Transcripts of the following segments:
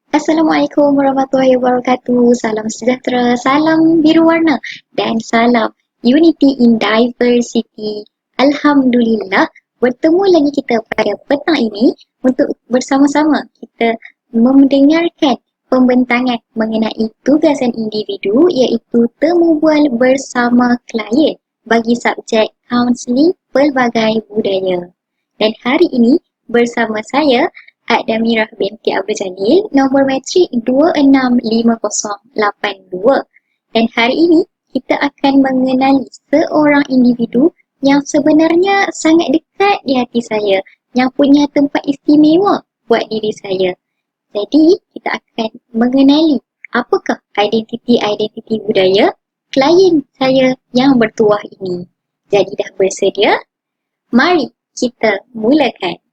Assalamualaikum warahmatullahi wabarakatuh. Salam sejahtera, salam biru warna dan salam unity in diversity. Alhamdulillah, bertemu lagi kita pada petang ini untuk bersama-sama kita mendengarkan pembentangan mengenai tugasan individu iaitu temu bual bersama klien bagi subjek kaunseling pelbagai budaya. Dan hari ini bersama saya Addamirah binti Abdul Jalil, nombor matrik 265082. Dan hari ini kita akan mengenali seorang individu yang sebenarnya sangat dekat di hati saya, yang punya tempat istimewa buat diri saya. Jadi, kita akan mengenali apakah identiti-identiti budaya klien saya yang bertuah ini. Jadi dah bersedia? Mari kita mulakan.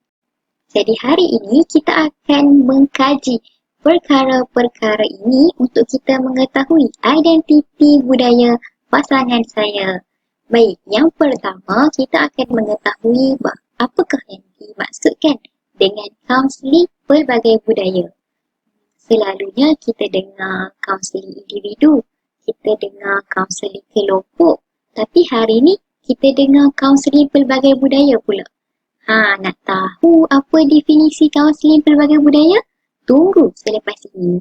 Jadi hari ini kita akan mengkaji perkara-perkara ini untuk kita mengetahui identiti budaya pasangan saya. Baik, yang pertama kita akan mengetahui apakah yang dimaksudkan dengan kaunseling pelbagai budaya. Selalunya kita dengar kaunseling individu, kita dengar kaunseling kelompok, tapi hari ini kita dengar kaunseling pelbagai budaya pula. Nak tahu apa definisi kaunseling pelbagai budaya? Tunggu selepas ini.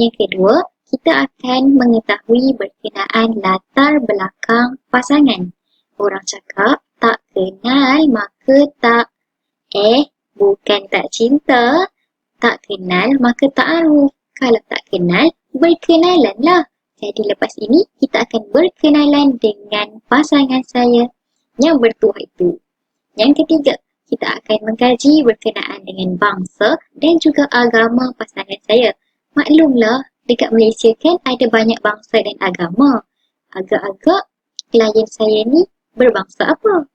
Yang kedua, kita akan mengetahui berkenaan latar belakang pasangan. Orang cakap, tak kenal maka tak. Bukan tak cinta. Tak kenal maka tak aruf. Kalau tak kenal, berkenalanlah. Jadi lepas ini, kita akan berkenalan dengan pasangan saya yang bertuah itu. Yang ketiga, kita akan mengkaji berkenaan dengan bangsa dan juga agama pasangan saya. Maklumlah, dekat Malaysia kan ada banyak bangsa dan agama. Agak-agak klien saya ni berbangsa apa?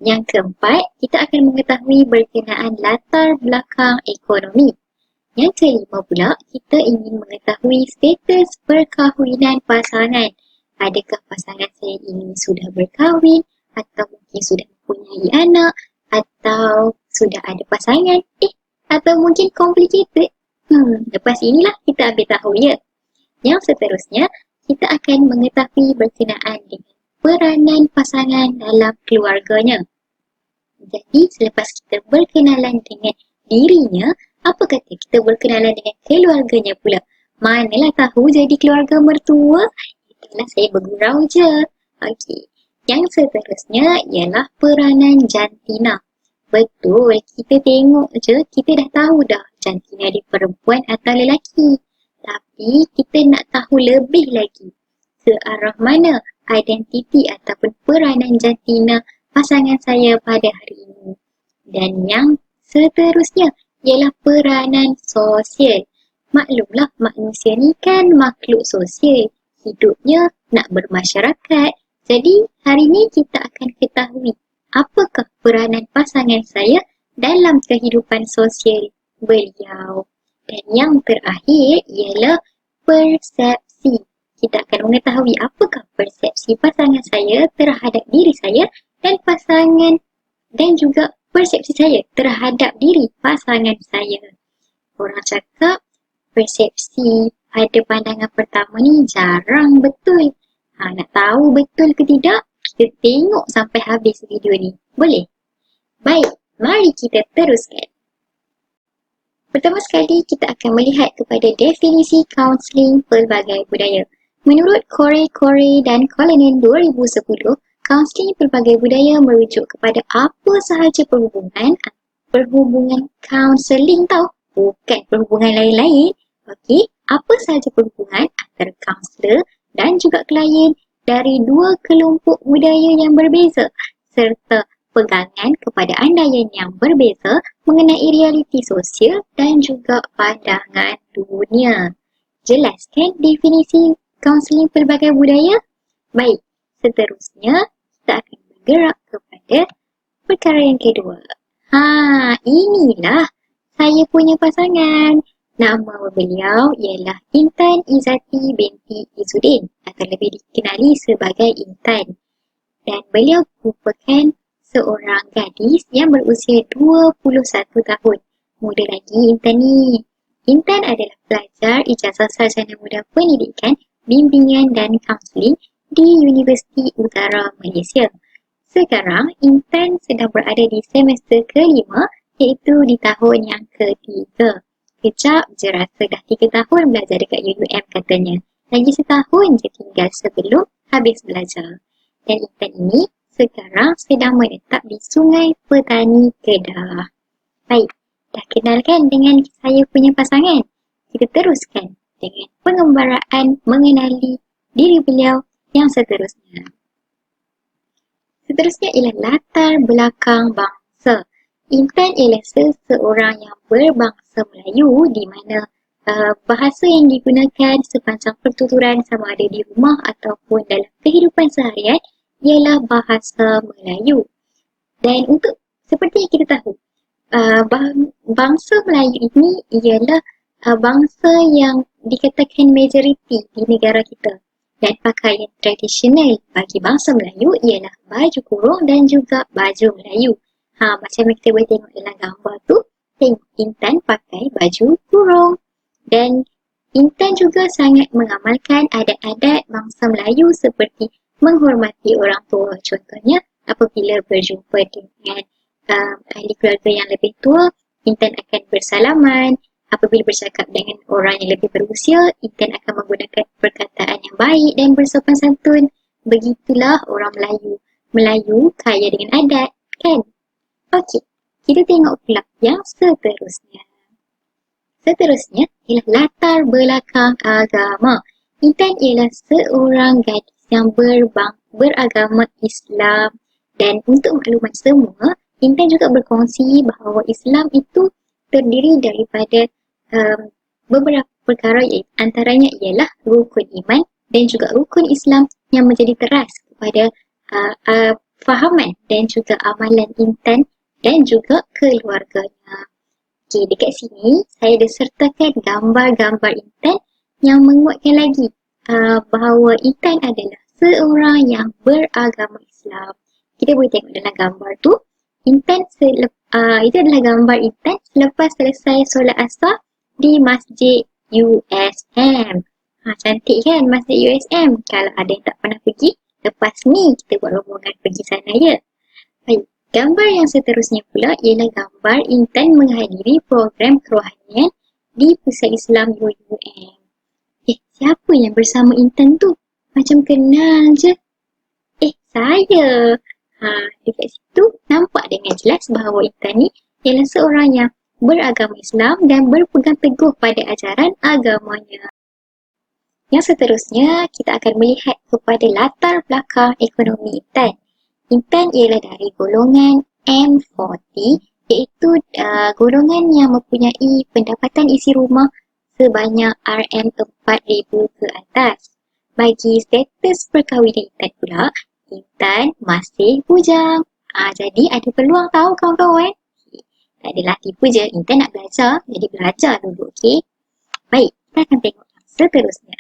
Yang keempat, kita akan mengetahui berkenaan latar belakang ekonomi. Yang kelima pula, kita ingin mengetahui status perkahwinan pasangan. Adakah pasangan saya ini sudah berkahwin atau mungkin sudah mempunyai anak? Atau sudah ada pasangan? Atau mungkin complicated? Lepas inilah kita ambil tahu ya. Yang seterusnya, kita akan mengetahui berkenaan dengan peranan pasangan dalam keluarganya. Jadi, selepas kita berkenalan dengan dirinya, apa kata kita berkenalan dengan keluarganya pula? Manalah tahu jadi keluarga mertua? Itulah saya bergurau je. Okey. Yang seterusnya ialah peranan jantina. Betul, kita tengok je, kita dah tahu dah jantina dia perempuan atau lelaki. Tapi kita nak tahu lebih lagi ke arah mana identiti ataupun peranan jantina pasangan saya pada hari ini. Dan yang seterusnya ialah peranan sosial. Maklumlah manusia ni kan makhluk sosial. Hidupnya nak bermasyarakat. Jadi, hari ini kita akan ketahui apakah peranan pasangan saya dalam kehidupan sosial beliau. Dan yang terakhir ialah persepsi. Kita akan mengetahui apakah persepsi pasangan saya terhadap diri saya dan pasangan dan juga persepsi saya terhadap diri pasangan saya. Orang cakap persepsi pada pandangan pertama ni jarang betul. Nak tahu betul ke tidak? Kita tengok sampai habis video ni. Boleh? Baik, mari kita teruskan. Pertama sekali, kita akan melihat kepada definisi kaunseling pelbagai budaya. Menurut Corey dan Colinen 2010, kaunseling pelbagai budaya merujuk kepada apa sahaja perhubungan kaunseling tau, bukan perhubungan lain-lain. Okey, apa sahaja perhubungan antara kaunselor dan juga klien dari dua kelompok budaya yang berbeza serta pegangan kepada andaian yang berbeza mengenai realiti sosial dan juga pandangan dunia. Jelaskan definisi kaunseling pelbagai budaya? Baik, seterusnya kita akan bergerak kepada perkara yang kedua. Inilah saya punya pasangan. Nama beliau ialah Intan Izzati binti Izzuddin atau lebih dikenali sebagai Intan. Dan beliau merupakan seorang gadis yang berusia 21 tahun. Muda lagi Intan ni. Intan adalah pelajar ijazah sarjana muda pendidikan, bimbingan dan kaunseling di Universiti Utara Malaysia. Sekarang, Intan sedang berada di semester kelima, iaitu di tahun yang ketiga. Kejap je rasa dah 3 tahun belajar dekat UUM katanya. Lagi setahun je tinggal sebelum habis belajar. Dan Intan ini sekarang sedang menetap di Sungai Petani Kedah. Baik, dah kenal kan dengan saya punya pasangan? Kita teruskan dengan pengembaraan mengenali diri beliau yang seterusnya. Seterusnya ialah latar belakang bangsa. Intan ialah seseorang yang berbangsa Melayu di mana bahasa yang digunakan sepanjang pertuturan sama ada di rumah ataupun dalam kehidupan seharian ialah bahasa Melayu. Dan untuk seperti yang kita tahu, bangsa Melayu ini ialah bangsa yang dikatakan majoriti di negara kita. Dan pakaian tradisional bagi bangsa Melayu ialah baju kurung dan juga baju Melayu. Macam yang kita boleh tengok dalam gambar tu, tengok Intan pakai baju kurung. Dan Intan juga sangat mengamalkan adat-adat bangsa Melayu seperti menghormati orang tua. Contohnya, apabila berjumpa dengan ahli keluarga yang lebih tua, Intan akan bersalaman. Apabila bercakap dengan orang yang lebih berusia, Intan akan menggunakan perkataan yang baik dan bersopan santun. Begitulah orang Melayu. Melayu kaya dengan adat, kan? Okey, kita tengok pula yang seterusnya. Seterusnya ialah latar belakang agama. Intan ialah seorang gadis yang beragama Islam. Dan untuk maklumat semua, Intan juga berkongsi bahawa Islam itu terdiri daripada beberapa perkara, antaranya ialah rukun iman dan juga rukun Islam yang menjadi teras kepada fahaman dan juga amalan Intan dan juga keluarganya. Okey, dekat sini saya ada sertakan gambar-gambar Intan yang menguatkan lagi bahawa Intan adalah seorang yang beragama Islam. Kita boleh tengok dalam gambar tu, Intan itu adalah gambar Intan selepas selesai solat asar di Masjid USM. Cantik kan Masjid USM? Kalau ada yang tak pernah pergi, lepas ni kita buat rombongan pergi sana ya. Baik, gambar yang seterusnya pula ialah gambar Intan menghadiri program kerohanian di Pusat Islam UUM. Siapa yang bersama Intan tu? Macam kenal je. Saya. Dekat situ nampak dengan jelas bahawa Intan ni ialah seorang yang beragama Islam dan berpegang teguh pada ajaran agamanya. Yang seterusnya, kita akan melihat kepada latar belakang ekonomi Intan. Intan ialah dari golongan M40, iaitu golongan yang mempunyai pendapatan isi rumah sebanyak RM4,000 ke atas. Bagi status perkahwinan Intan pula, Intan masih bujang. Jadi ada peluang tahu kawan-kawan. Tak adalah tipu je, Intan nak belajar, jadi belajar dulu, okey? Baik, kita akan tengok yang seterusnya.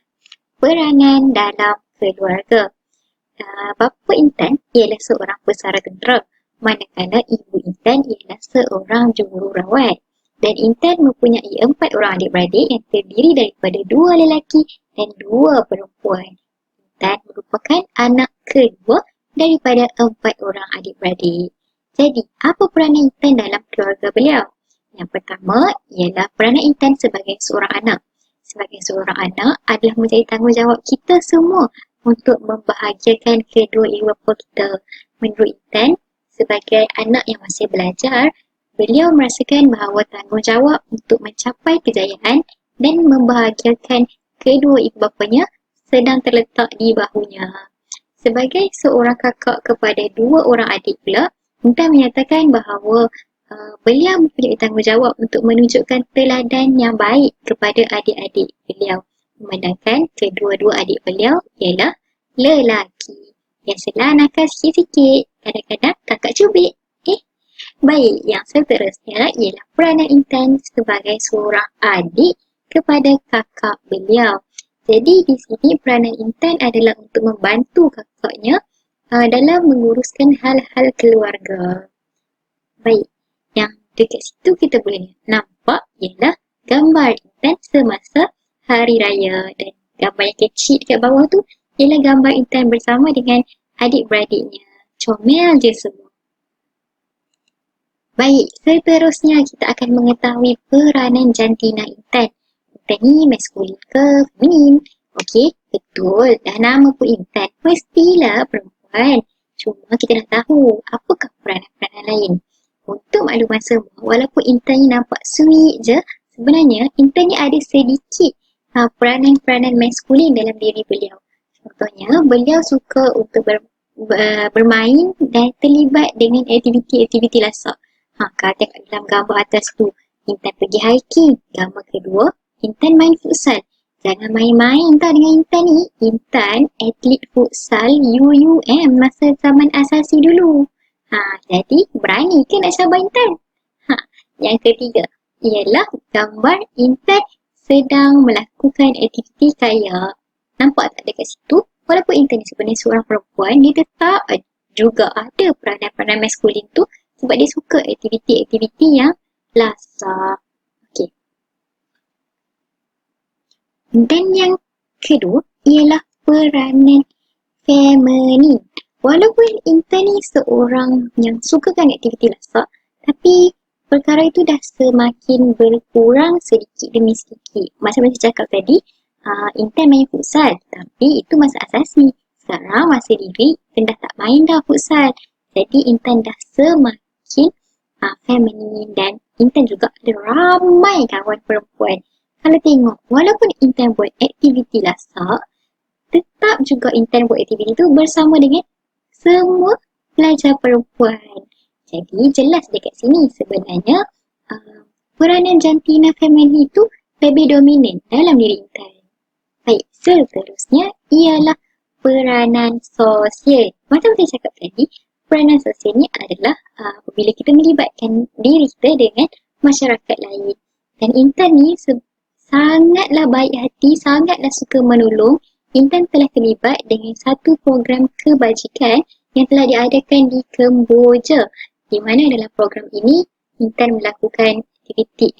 Peranan dalam keluarga. Bapa Intan ialah seorang pesara tentera, manakala ibu Intan ialah seorang jururawat. Dan Intan mempunyai 4 orang adik-beradik yang terdiri daripada 2 lelaki dan 2 perempuan. Intan merupakan anak kedua daripada 4 orang adik-beradik. Jadi, apa peranan Intan dalam keluarga beliau? Yang pertama ialah peranan Intan sebagai seorang anak. Sebagai seorang anak adalah menjadi tanggungjawab kita semua untuk membahagiakan kedua ibu bapa kita. Menurut Intan, sebagai anak yang masih belajar, beliau merasakan bahawa tanggungjawab untuk mencapai kejayaan dan membahagiakan kedua ibu bapanya sedang terletak di bahunya. Sebagai seorang kakak kepada 2 orang adik pula, Intan menyatakan bahawa beliau mempunyai tanggungjawab untuk menunjukkan teladan yang baik kepada adik-adik beliau. Memandangkan kedua-dua adik beliau ialah lelaki. Biasalah nakal sikit-sikit, kadang-kadang kakak cubit. Baik, yang seterusnya ialah peranan Intan sebagai seorang adik kepada kakak beliau. Jadi di sini peranan Intan adalah untuk membantu kakaknya dalam menguruskan hal-hal keluarga. Baik, yang dekat situ kita boleh nampak ialah gambar Intan semasa hari raya. Dan gambar yang kecil dekat bawah tu ialah gambar Intan bersama dengan adik-beradiknya. Comel je semua. Baik, seterusnya kita akan mengetahui peranan jantina Intan. Intan ni maskulin ke feminin? Okey, betul. Dah nama pun Intan, mestilah perempuan. Cuma kita dah tahu apakah peranan-peranan lain. Untuk makluman semua, walaupun Intan ni nampak sweet je, sebenarnya Intan ni ada sedikit peranan-peranan maskulin dalam diri beliau. Contohnya, beliau suka untuk bermain dan terlibat dengan aktiviti-aktiviti lasak. Kalau tengok dalam gambar atas tu, Intan pergi hiking. Gambar kedua, Intan main futsal. Jangan main-main tau dengan Intan ni. Intan atlet futsal UUM masa zaman asasi dulu. Jadi berani ke nak cabar Intan? Yang ketiga ialah gambar Intan sedang melakukan aktiviti kayak. Nampak tak dekat situ? Walaupun Intan ni sebenarnya seorang perempuan, dia tetap juga ada peranan-peranan maskulin tu sebab dia suka aktiviti-aktiviti yang lasak. Okey. Dan yang kedua ialah peranan feminin. Walaupun Intan ni seorang yang sukakan aktiviti lasak, tapi perkara itu dah semakin berkurang sedikit demi sedikit. Macam saya cakap tadi, Intan main futsal, tapi itu masa asasi. Sekarang masa diri, Intan dah tak main dah futsal. Jadi Intan dah semakin feminin dan Intan juga ada ramai kawan perempuan. Kalau tengok, walaupun Intan buat aktiviti lasak, tetap juga Intan buat aktiviti itu bersama dengan semua pelajar perempuan. Jadi jelas dekat sini sebenarnya peranan jantina feminin itu lebih dominan dalam diri Intan. Baik, seterusnya ialah peranan sosial. Macam saya cakap tadi, peranan sosial ni adalah apabila kita melibatkan diri kita dengan masyarakat lain. Dan Intan ni sangatlah baik hati, sangatlah suka menolong. Intan telah terlibat dengan satu program kebajikan yang telah diadakan di Kemboja. Di mana dalam program ini, Intan melakukan aktiviti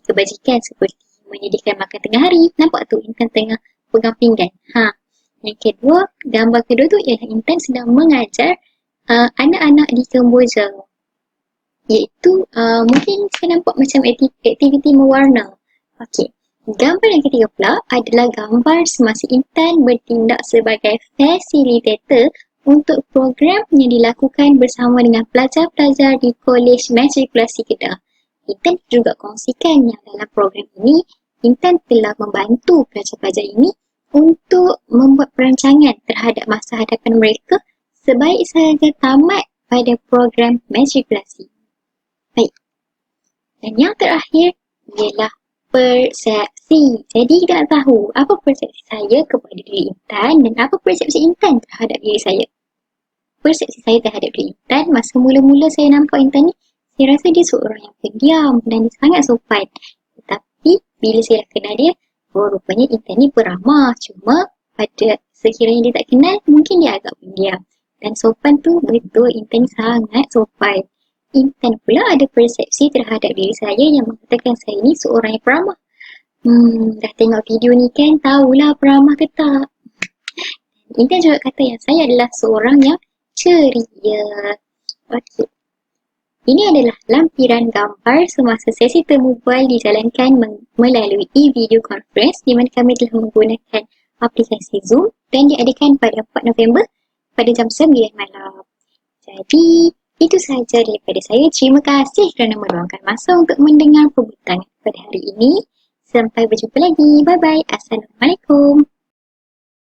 kebajikan seperti menyediakan makan tengah hari. Nampak tu Intan tengah pegang pinggan. Yang kedua, gambar kedua tu ialah Intan sedang mengajar anak-anak di Kemboja. Iaitu mungkin saya nampak macam aktiviti mewarna. Okey. Gambar yang ketiga pula adalah gambar semasa Intan bertindak sebagai fasilitator untuk program yang dilakukan bersama dengan pelajar-pelajar di Kolej Matrikulasi Kedah. Intan juga kongsikan yang dalam program ini, Intan telah membantu pelajar-pelajar ini untuk membuat perancangan terhadap masa hadapan mereka sebaik sahaja tamat pada program matrikulasi. Baik. Dan yang terakhir ialah persepsi. Jadi kita nak tahu apa persepsi saya kepada diri Intan dan apa persepsi Intan terhadap diri saya. Persepsi saya terhadap diri Intan, masa mula-mula saya nampak Intan ni, saya rasa dia seorang yang pendiam dan dia sangat sopan. Tetapi bila saya dah kenal dia, rupanya Intan ni peramah. Cuma pada sekiranya dia tak kenal, mungkin dia agak pendiam. Dan sopan tu betul, Intan sangat sopan. Intan pula ada persepsi terhadap diri saya yang mengatakan saya ni seorang yang peramah. Dah tengok video ni kan, tahulah peramah ke tak. Intan juga kata yang saya adalah seorang yang ceria. Okey. Ini adalah lampiran gambar semasa sesi temu bual dijalankan melalui video conference di mana kami telah menggunakan aplikasi Zoom dan diadakan pada 4 November pada jam 9 malam. Jadi, itu sahaja daripada saya. Terima kasih kerana meluangkan masa untuk mendengar pembutangan pada hari ini. Sampai berjumpa lagi. Bye-bye. Assalamualaikum.